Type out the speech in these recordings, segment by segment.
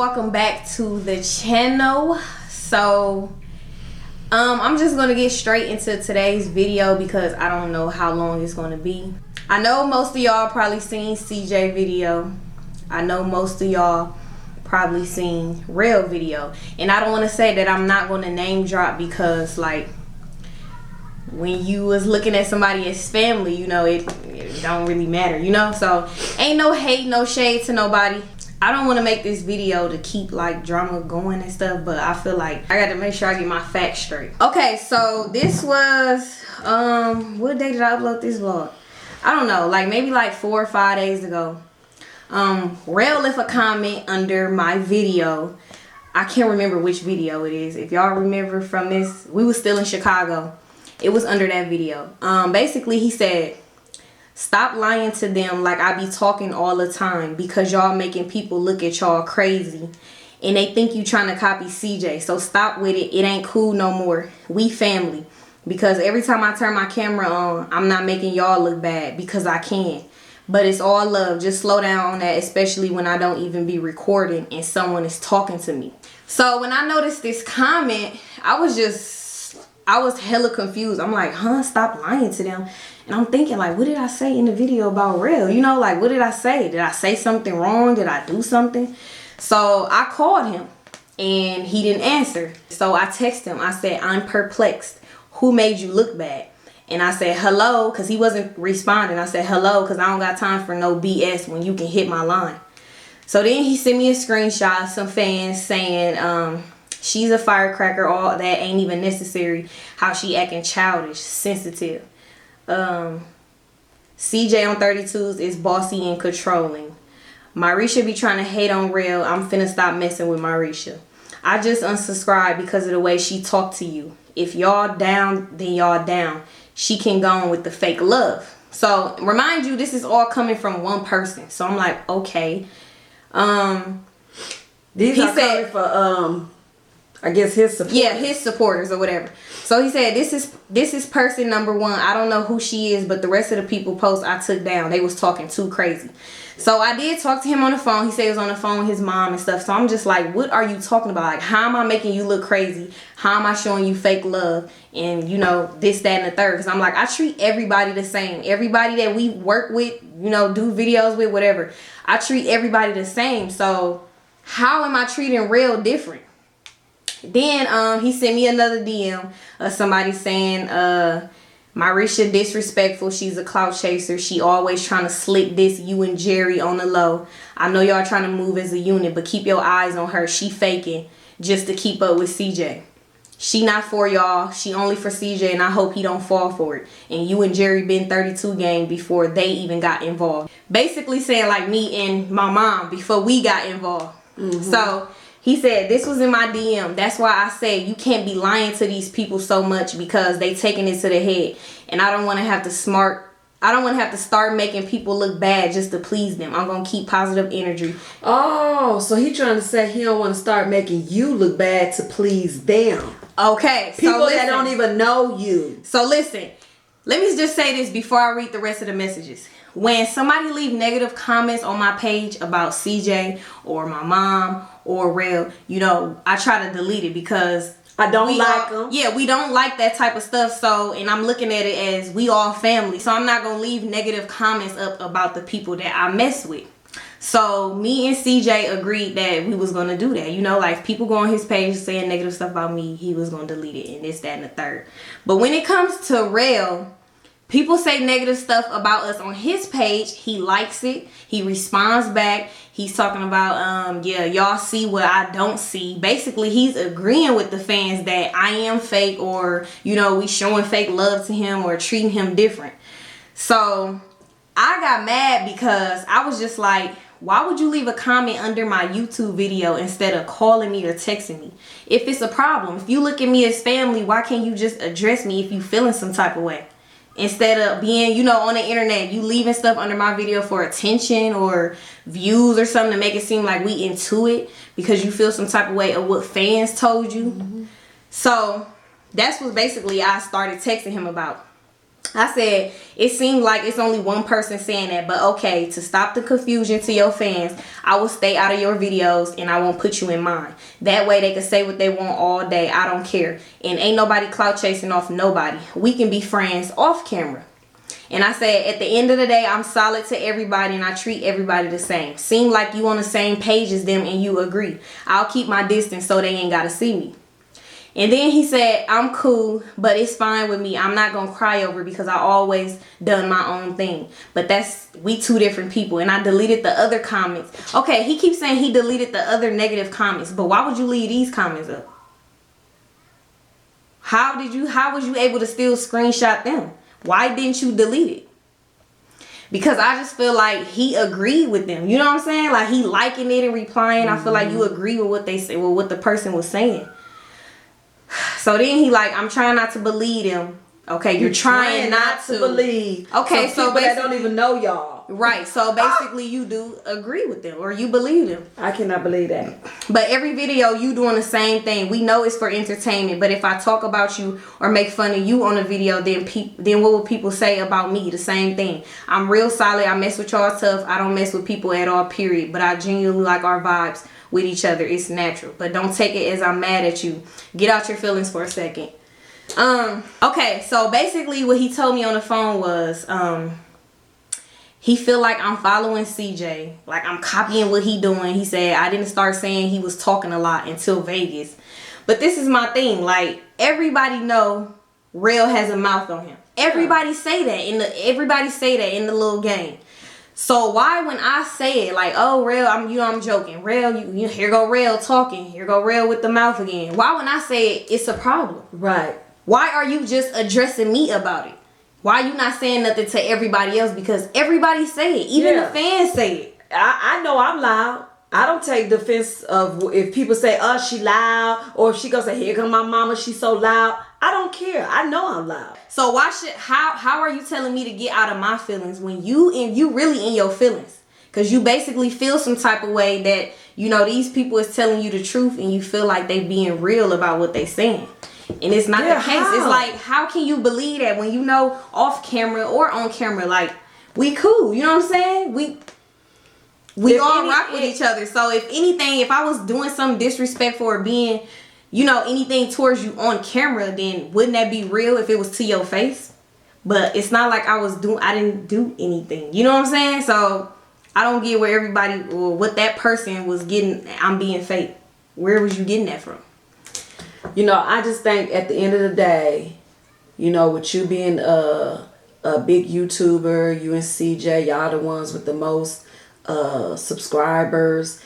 welcome back to the channel. So I'm just gonna get straight into today's video because I don't know how long it's gonna be. I know most of y'all probably seen CJ video. I know most of y'all probably seen Real video, and I don't want to say that I'm not going to name drop because like when you was looking at somebody as family, you know, it don't really matter, you know. So ain't no hate, no shade to nobody. I don't want to make this video to keep like drama going and stuff, but I feel like I got to make sure I get my facts straight. Okay, so this was what day did I upload this vlog? I don't know, like maybe like 4 or 5 days ago. Rail left a comment under my video. I can't remember which video it is. If y'all remember from this, we was still in Chicago. It was under that video. Basically he said, stop lying to them like I be talking all the time because y'all making people look at y'all crazy and they think you trying to copy CJ. So stop with it. It ain't cool no more. We family. Because every time I turn my camera on, I'm not making y'all look bad because I can. But it's all love. Just slow down on that, especially when I don't even be recording and someone is talking to me. So when I noticed this comment, I was hella confused. I'm like, huh? Stop lying to them. And I'm thinking like, what did I say in the video about Real? You know, like, what did I say? Did I say something wrong? Did I do something? So I called him and he didn't answer. So I texted him. I said, I'm perplexed. Who made you look bad? And I said, hello, because he wasn't responding. I said, hello, because I don't got time for no BS when you can hit my line. So then he sent me a screenshot of some fans saying, she's a firecracker, all that ain't even necessary. How she acting childish, sensitive. CJ on 32s is bossy and controlling. Myresha be trying to hate on Real. I'm finna stop messing with Myresha. I just unsubscribed because of the way she talked to you. If y'all down, then y'all down. She can go on with the fake love. So remind you, this is all coming from one person. So I'm like, okay. These are coming for I guess his supporters. Yeah, his supporters or whatever. So he said, this is person number one. I don't know who she is, but the rest of the people posts I took down, they was talking too crazy. So I did talk to him on the phone. He said he was on the phone with his mom and stuff. So I'm just like, what are you talking about? Like, how am I making you look crazy? How am I showing you fake love? And, you know, this, that, and the third. Because I'm like, I treat everybody the same. Everybody that we work with, you know, do videos with, whatever. I treat everybody the same. So how am I treating Real different? Then he sent me another DM of somebody saying, Myresha disrespectful. She's a clout chaser. She always trying to slick this you and Jerry on the low. I know y'all trying to move as a unit, but keep your eyes on her. She faking just to keep up with CJ. She not for y'all. She only for CJ, and I hope he don't fall for it. And you and Jerry been 32 game before they even got involved. Basically saying like me and my mom before we got involved. So he said, this was in my DM. That's why I say you can't be lying to these people so much because they taking it to the head. And I don't want to have to start making people look bad just to please them. I'm going to keep positive energy. Oh, so he trying to say he don't want to start making you look bad to please them. Okay. People that don't even know you. So listen, let me just say this before I read the rest of the messages. When somebody leave negative comments on my page about CJ or my mom or Real, you know, I try to delete it because I don't like them. Yeah, we don't like that type of stuff. So, and I'm looking at it as we all family. So I'm not going to leave negative comments up about the people that I mess with. So me and CJ agreed that we was going to do that. You know, like people go on his page saying negative stuff about me, he was going to delete it and this, that, and the third. But when it comes to Real, people say negative stuff about us on his page. He likes it. He responds back. He's talking about, yeah, y'all see what I don't see. Basically, he's agreeing with the fans that I am fake or, you know, we showing fake love to him or treating him different. So I got mad because I was just like, why would you leave a comment under my YouTube video instead of calling me or texting me? If it's a problem, if you look at me as family, why can't you just address me if you feeling some type of way? Instead of being, you know, on the internet, you leaving stuff under my video for attention or views or something to make it seem like we into it because you feel some type of way of what fans told you. So that's what basically I started texting him about. I said, it seemed like it's only one person saying that, but okay, to stop the confusion to your fans, I will stay out of your videos and I won't put you in mine. That way they can say what they want all day. I don't care. And ain't nobody clout chasing off nobody. We can be friends off camera. And I said, at the end of the day, I'm solid to everybody and I treat everybody the same. Seem like you on the same page as them and you agree. I'll keep my distance so they ain't got to see me. And then he said, I'm cool, but it's fine with me. I'm not going to cry over it because I always done my own thing. But we two different people. And I deleted the other comments. Okay, he keeps saying he deleted the other negative comments. But why would you leave these comments up? How was you able to still screenshot them? Why didn't you delete it? Because I just feel like he agreed with them. You know what I'm saying? Like he liking it and replying. I feel like you agree with what they say, with what the person was saying. So then he like, I'm trying not to believe him. Okay, you're trying not to believe. Okay, so basically, that don't even know y'all. Right, so basically you do agree with them or you believe them. I cannot believe that. But every video you doing the same thing. We know it's for entertainment, but if I talk about you or make fun of you on a video, then what will people say about me? The same thing. I'm real solid. I mess with y'all tough. I don't mess with people at all, period. But I genuinely like our vibes with each other. It's natural. But don't take it as I'm mad at you. Get out your feelings for a second. Okay, so basically what he told me on the phone was he feel like I'm following CJ, like I'm copying what he doing. He said I didn't start saying he was talking a lot until Vegas. But this is my thing, like everybody know Real has a mouth on him. Everybody say that in the little game. So why when I say it like, oh Real, I'm joking. Real, you here go Real talking. Here go Real with the mouth again. Why when I say it, it's a problem? Right. Why are you just addressing me about it? Why you not saying nothing to everybody else? Because everybody say it. Even the fans say it. I know I'm loud. I don't take defense of if people say, oh, she loud. Or if she goes, say, here come my mama, she's so loud. I don't care. I know I'm loud. So how are you telling me to get out of my feelings when you really in your feelings? Because you basically feel some type of way that, you know, these people is telling you the truth and you feel like they being real about what they saying. And it's not the case. How? It's like, how can you believe that when you know off camera or on camera, like, we cool. You know what I'm saying? We all rock with each other. So if anything, if I was doing some disrespectful or being, you know, anything towards you on camera, then wouldn't that be real if it was to your face? But it's not like I didn't do anything. You know what I'm saying? So I don't get where everybody or what that person was getting. I'm being fake. Where was you getting that from? You know, I just think at the end of the day, you know, with you being a big YouTuber, you and CJ, y'all the ones with the most subscribers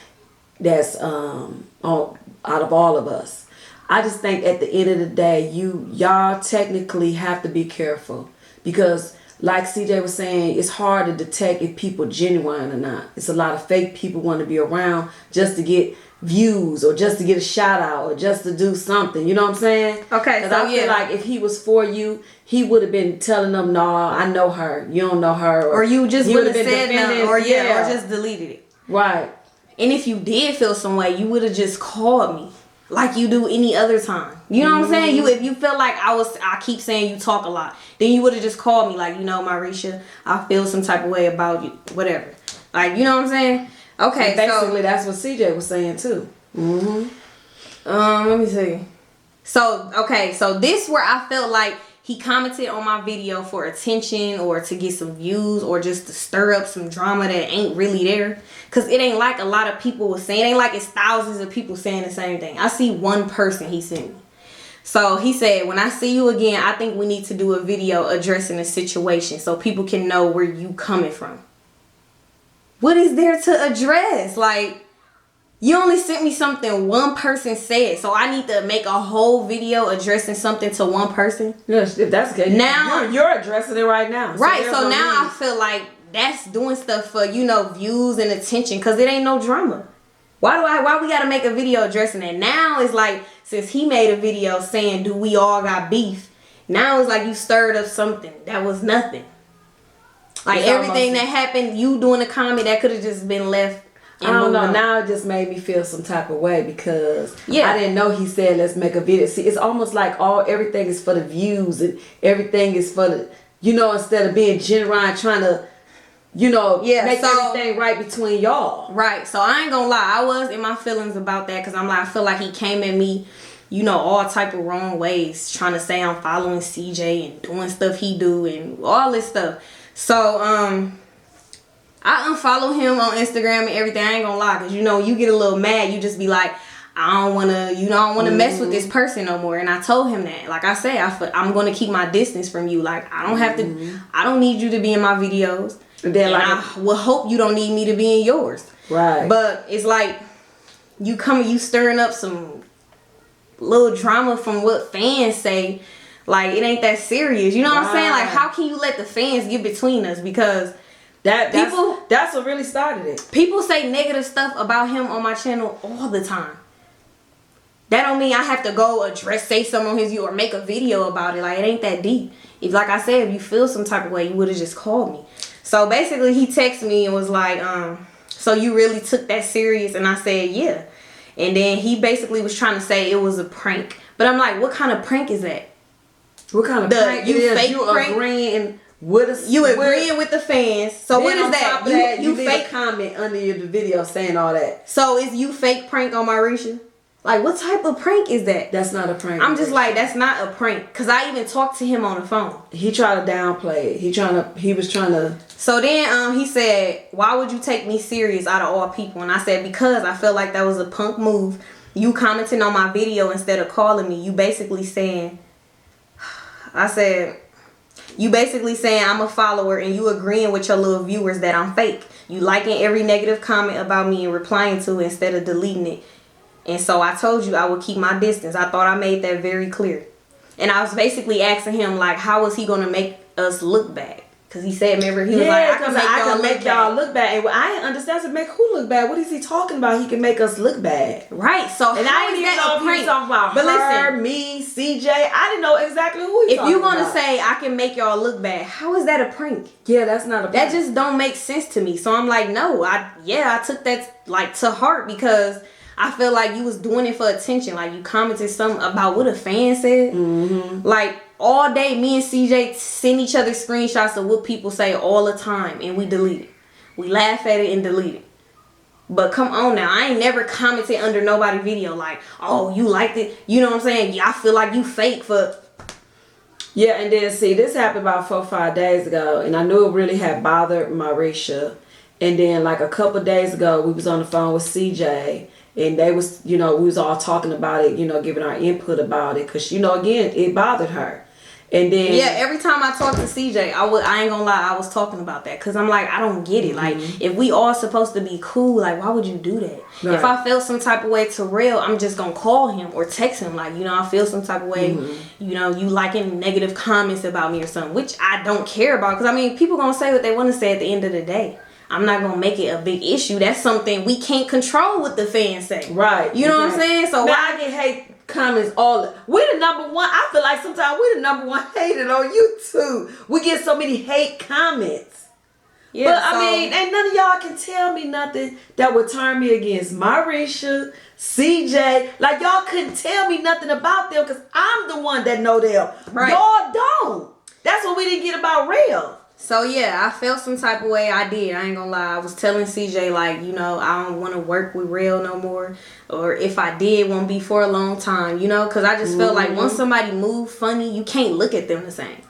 that's out of all of us. I just think at the end of the day, y'all technically have to be careful because like CJ was saying, it's hard to detect if people genuine or not. It's a lot of fake people want to be around just to get views or just to get a shout out or just to do something. You know what I'm saying? Okay. Because I feel like if he was for you, he would have been telling them, "Nah, I know her. You don't know her." Or you just would have said nothing, or just deleted it. Right. And if you did feel some way, you would have just called me like you do any other time. You know what I'm saying? If you feel like I keep saying you talk a lot, then you would have just called me like, you know, Myresha, I feel some type of way about you, whatever. Like, you know what I'm saying? Okay, and basically that's what CJ was saying too. Let me see. So this where I felt like he commented on my video for attention or to get some views or just to stir up some drama that ain't really there. Because it ain't like a lot of people was saying. It ain't like it's thousands of people saying the same thing. I see one person he sent me. So he said, when I see you again, I think we need to do a video addressing the situation so people can know where you coming from. What is there to address? Like, you only sent me something one person said, so I need to make a whole video addressing something to one person? Yes, if that's good. Now you're addressing it right now. Right, so now I feel like that's doing stuff for, you know, views and attention because it ain't no drama. Why we gotta make a video addressing it? Now it's like, since he made a video saying, do we all got beef? Now it's like you stirred up something that was nothing. Like it's everything that happened, you doing a comment that could have just been left. I don't know. Now it just made me feel some type of way because I didn't know he said let's make a video. See, it's almost like everything is for the views and everything is for you know, instead of being genuine, trying to, you know, make everything right between y'all. Right. So I ain't gonna lie, I was in my feelings about that because I'm like, I feel like he came at me, you know, all type of wrong ways, trying to say I'm following CJ and doing stuff he do and all this stuff. So I unfollow him on Instagram and everything. I ain't gonna lie, because you know, you get a little mad, you just be like, I don't wanna mess with this person no more. And I told him that, like I said, I'm gonna keep my distance from you. Like I don't have to, I don't need you to be in my videos. And then like, I will hope you don't need me to be in yours. Right. But it's like you stirring up some little drama from what fans say. Like it ain't that serious. You know what I'm saying? Like how can you let the fans get between us? Because that's what really started it. People say negative stuff about him on my channel all the time. That don't mean I have to go say something on his view or make a video about it. Like it ain't that deep. If like I said, if you feel some type of way, you would have just called me. So basically he texted me and was like, so you really took that serious? And I said, yeah. And then he basically was trying to say it was a prank. But I'm like, what kind of prank is that? What kind of prank is you prank? Agreeing with the fans. So what is that? You leave fake a comment under the video saying all that. So is you fake prank on Myresha? Like what type of prank is that? That's not a prank. I'm just like, that's not a prank. Cause I even talked to him on the phone. He tried to downplay it. He was trying to. So then he said, why would you take me serious out of all people? And I said, because I felt like that was a punk move. You commenting on my video instead of calling me. You basically saying I'm a follower and you agreeing with your little viewers that I'm fake. You liking every negative comment about me and replying to it instead of deleting it. And so I told you I would keep my distance. I thought I made that very clear. And I was basically asking him, like, how was he going to make us look bad? Because he said, remember, he was like, I can make y'all look bad. And I didn't understand. To make who look bad? What is he talking about? He can make us look bad. Right. So and I didn't even know if he was talking about her, me, CJ. I didn't know exactly who he was talking about. If you're going to say, I can make y'all look bad, how is that a prank? Yeah, that's not a prank. That just don't make sense to me. So I'm like, no, I took that like to heart because I feel like you was doing it for attention. Like you commented something about what a fan said. Like all day, me and CJ send each other screenshots of what people say all the time, and we delete it. We laugh at it and delete it. But come on now, I ain't never commented under nobody's video like, oh, you liked it. You know what I'm saying? Yeah, I feel like you fake for. Yeah, and then see, this happened about 4 or 5 days ago, and I knew it really had bothered Myresha. And then like a couple of days ago, we was on the phone with CJ. And they was, you know, we was all talking about it, you know, giving our input about it. Because, you know, again, it bothered her. And then... Yeah, every time I talk to CJ, I ain't gonna lie, I was talking about that. Because I'm like, I don't get it. Like, if we all supposed to be cool, like, why would you do that? Right. If I felt some type of way to real, I'm just gonna call him or text him. Like, you know, I feel some type of way, you know, you liking negative comments about me or something. Which I don't care about. Because, I mean, people gonna say what they want to say at the end of the day. I'm not gonna make it a big issue. That's something we can't control what the fans say. Right. You know what I'm saying? So now I get hate comments all. We the number one. I feel like sometimes we the number one hated on YouTube. We get so many hate comments. Yeah. But I mean, ain't none of y'all can tell me nothing that would turn me against Myresha, CJ. Like y'all couldn't tell me nothing about them because I'm the one that know them. Right. Y'all don't. That's what we didn't get about real. So yeah, I felt some type of way. I did. I ain't gonna lie. I was telling CJ like, you know, I don't want to work with Real no more. Or if I did, won't be for a long time. You know, because I just felt like once somebody moved funny, you can't look at them the same.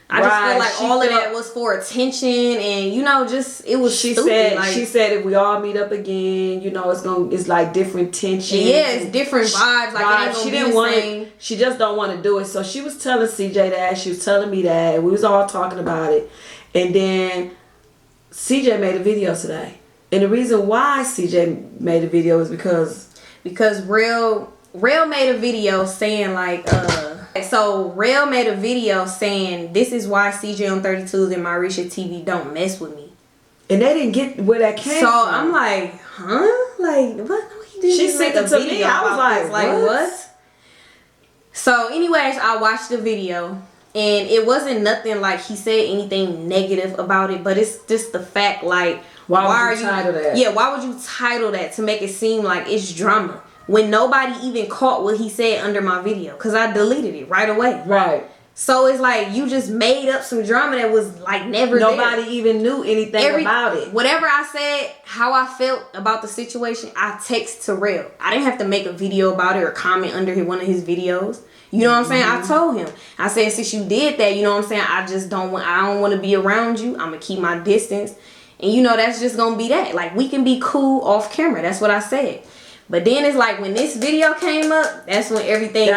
I just feel like all of that was for attention, and you know, just it was. She said if we all meet up again, you know, it's like different tension. Yeah, it's different vibes. Like she didn't want it. She just don't want to do it. So she was telling CJ that. She was telling me that. We was all talking about it, and then CJ made a video today. And the reason why CJ made a video is because Real made a video saying like So Real made a video saying this is why CJ on 32s and MyreshaTV don't mess with me. And they didn't get where that came from. So I'm like, huh? Like what? She sent it to me. I was like what? So anyways, I watched the video and it wasn't nothing like he said anything negative about it, but it's just the fact like why would you title that? Yeah, why would you title that to make it seem like it's drama? When nobody even caught what he said under my video. Because I deleted it right away. Right. So it's like you just made up some drama that was like never Nobody there. even knew anything about it. Whatever I said, how I felt about the situation, I text Terrell. I didn't have to make a video about it or comment under one of his videos. You know what I'm saying? I told him. I said, since you did that, you know what I'm saying, I don't want to be around you. I'm gonna keep my distance. And you know, that's just gonna be that. Like, we can be cool off camera. That's what I said. But then it's like when this video came up, that's when everything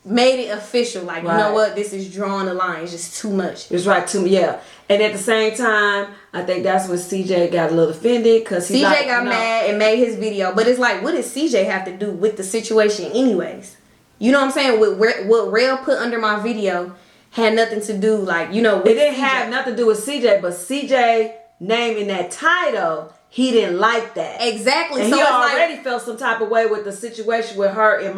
made it official. Like, you know what? This is drawing the line. It's just too much. It's right too, yeah. And at the same time, I think that's when CJ got a little offended because CJ got mad and made his video. But it's like, what does CJ have to do with the situation anyways? You know what I'm saying? What Rail put under my video had nothing to do, like, you know, with it didn't CJ. have nothing to do with CJ, but CJ naming that title, he didn't like that. Exactly. And so he it's already felt some type of way with the situation with her and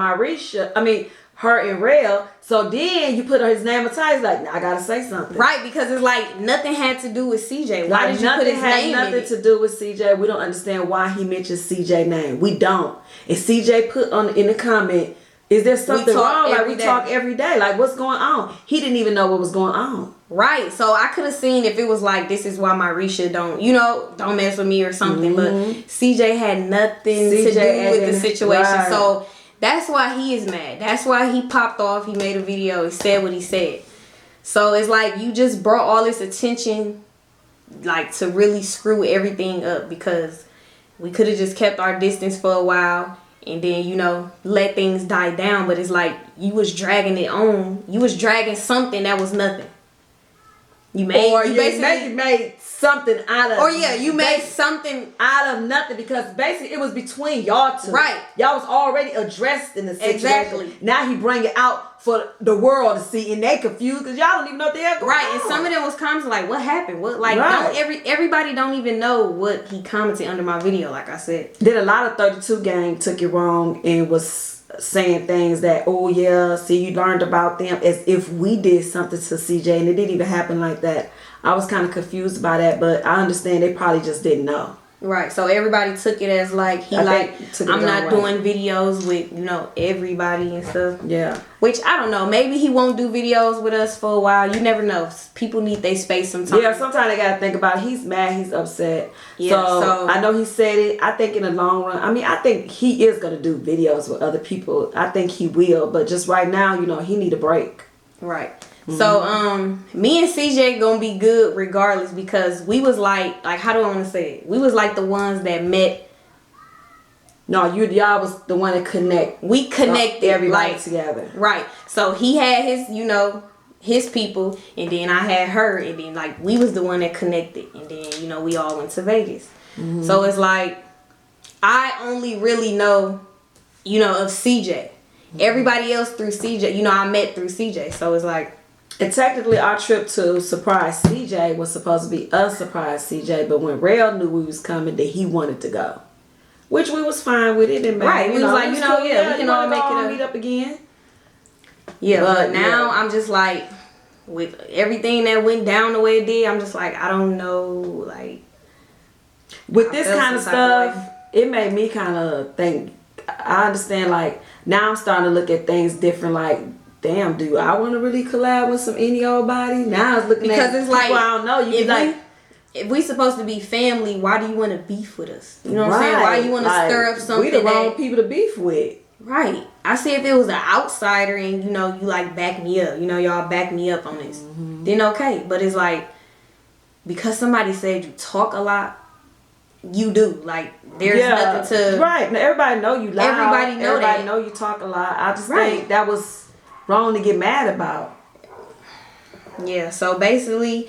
her and Rail. So then you put his name on title, like, I gotta say something. Right, because it's like nothing had to do with CJ. Why did you put his name in it? Nothing to do with CJ. We don't understand why he mentioned CJ name. We don't. And CJ put in the comment, is there something wrong? Like, we talk every day. Like, what's going on? He didn't even know what was going on. Right. So I could have seen if it was like, this is why Myresha don't mess with me or something. But CJ had nothing to do with the situation. Right. So that's why he is mad. That's why he popped off. He made a video. He said what he said. So it's like you just brought all this attention, like, to really screw everything up, because we could have just kept our distance for a while and then, you know, let things die down. But it's like you was dragging it on. You was dragging something that was nothing. You basically made something out of. Or you made something out of nothing, because basically it was between y'all two. Right. Y'all was already addressed in the situation. Exactly. Now he bring it out for the world to see, and they confused because y'all don't even know what they're going on. And some of them was comments like, what happened? What, like, everybody don't even know what he commented under my video, like I said. Then a lot of 32 gang took it wrong and was saying things that, oh yeah, see, you learned about them, as if we did something to CJ, and it didn't even happen like that. I was kind of confused by that, but I understand they probably just didn't know. Right. So everybody took it as like I'm not doing videos with, you know, everybody and stuff. Yeah. Which I don't know. Maybe he won't do videos with us for a while. You never know. People need their space sometimes. Yeah, sometimes they gotta think about it. He's mad, he's upset. Yeah. So I know he said it. I think in the long run, I think he is gonna do videos with other people. I think he will, but just right now, you know, he need a break. Right. So me and CJ gonna be good regardless, because we was like how do I want to say it? We was like the ones that met. No, y'all was the one that connect. We connected everybody together. Right. So he had his, you know, his people, and then I had her, and then like we was the one that connected, and then, you know, we all went to Vegas. So it's like I only really know, you know, of CJ. Everybody else through CJ, you know, I met through CJ. So it's like. And technically our trip to surprise CJ was supposed to be us surprise CJ, but when Rail knew we was coming, that he wanted to go. Which we was fine with. It didn't matter. Right. We was like, you know, we can all make it meet up again. Yeah, but now I'm just like, with everything that went down the way it did, I'm just like, I don't know, like. With this kind of stuff, it made me kind of think, I understand, like, now I'm starting to look at things different, like, damn, do I want to really collab with any old body? Now it's looking because at it's like, I don't know. You be like, if we supposed to be family, why do you want to beef with us? You know what I'm saying? Why you want to stir up something? We the wrong people to beef with. Right. I see if it was an outsider and, you know, you like back me up. You know, y'all back me up on this. Then okay. But it's like, because somebody said you talk a lot, you do. Like, there's nothing to. Right. Now, everybody know you loud. Everybody know you talk a lot. I just think that was wrong to get mad about. Yeah, so basically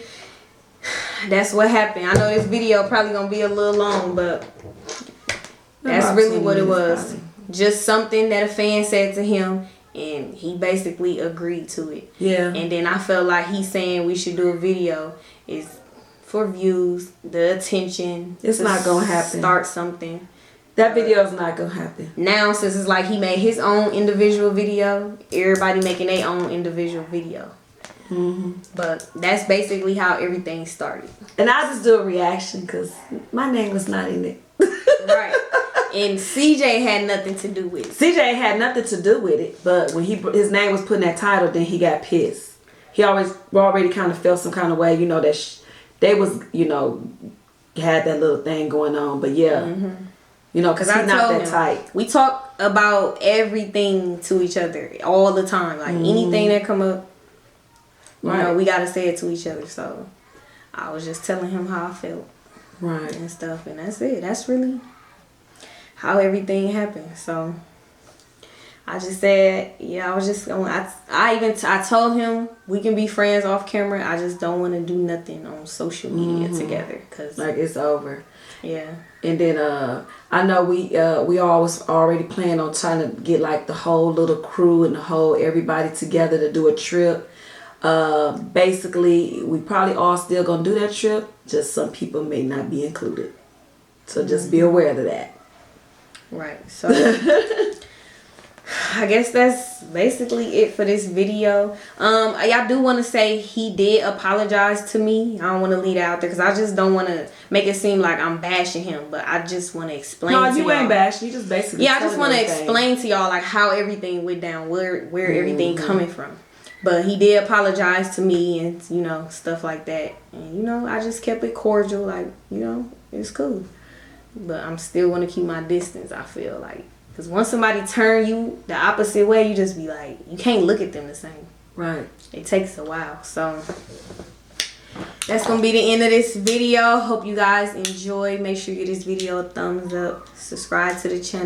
that's what happened. I know this video probably gonna be a little long, but that's really what it was. Just something that a fan said to him, and he basically agreed to it. Yeah. And then I felt like he's saying we should do a video is for views, the attention. It's not gonna happen. Start something. That video is not gonna happen. Now, since it's like he made his own individual video, everybody making their own individual video. But that's basically how everything started. And I just do a reaction because my name was not in it. Right. And CJ had nothing to do with it. CJ had nothing to do with it, but when his name was put in that title, then he got pissed. he already kind of felt some kind of way, you know, that they was, you know, had that little thing going on. But yeah, you know, because he's not that tight. We talk about everything to each other all the time. Like anything that come up, you know, we got to say it to each other. So I was just telling him how I felt. Right. And stuff. And that's it. That's really how everything happened. So I just said, yeah, I was just going. I told him we can be friends off camera. I just don't want to do nothing on social media together, cause like it's over. Yeah. And then I know we all was already planning on trying to get like the whole little crew and the whole everybody together to do a trip. Basically, we probably all still gonna do that trip. Just some people may not be included. So just be aware of that. Right. So I guess that's basically it for this video. I do want to say he did apologize to me. I don't want to leave that out there because I just don't want to make it seem like I'm bashing him. But I just want to explain. No, you ain't bashing. You just basically. Yeah, I just want to explain to y'all like how everything went down, where everything coming from. But he did apologize to me and, you know, stuff like that. And, you know, I just kept it cordial. Like, you know, it's cool. But I'm still going to keep my distance, I feel like. Because once somebody turn you the opposite way, you just be like, you can't look at them the same. Right. It takes a while. So that's going to be the end of this video. Hope you guys enjoy. Make sure you give this video a thumbs up. Subscribe to the channel.